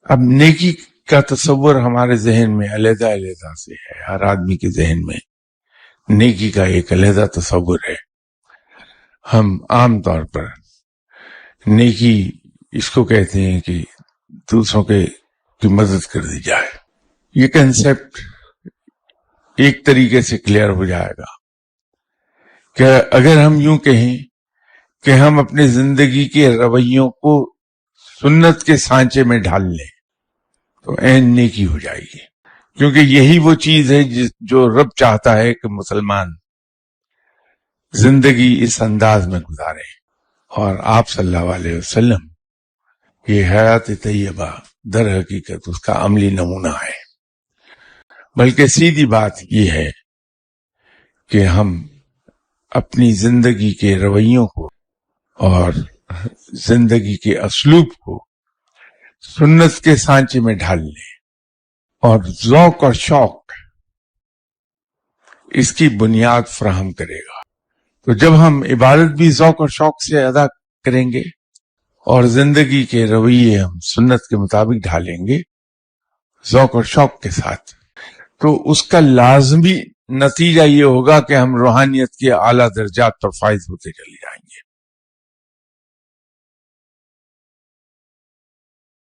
اب نیکی کا تصور ہمارے ذہن میں علیحدہ علیحدہ سے ہے، ہر آدمی کے ذہن میں نیکی کا ایک علیحدہ تصور ہے. ہم عام طور پر نیکی اس کو کہتے ہیں کہ دوسروں کی مدد کر دی جائے. یہ کنسیپٹ ایک طریقے سے کلیئر ہو جائے گا کہ اگر ہم یوں کہیں کہ ہم اپنی زندگی کے رویوں کو سنت کے سانچے میں ڈھال لیں تو عین نیکی ہو جائے گی، کیونکہ یہی وہ چیز ہے جو رب چاہتا ہے کہ مسلمان زندگی اس انداز میں گزارے. اور آپ صلی اللہ علیہ وسلم یہ حیات طیبہ در حقیقت اس کا عملی نمونہ ہے. بلکہ سیدھی بات یہ ہے کہ ہم اپنی زندگی کے رویوں کو اور زندگی کے اسلوب کو سنت کے سانچے میں ڈھال لیں، اور ذوق اور شوق اس کی بنیاد فراہم کرے گا. تو جب ہم عبادت بھی ذوق اور شوق سے ادا کریں گے اور زندگی کے رویے ہم سنت کے مطابق ڈھالیں گے ذوق اور شوق کے ساتھ، تو اس کا لازمی نتیجہ یہ ہوگا کہ ہم روحانیت کے اعلیٰ درجات پر فائز ہوتے چلے جائیں گے.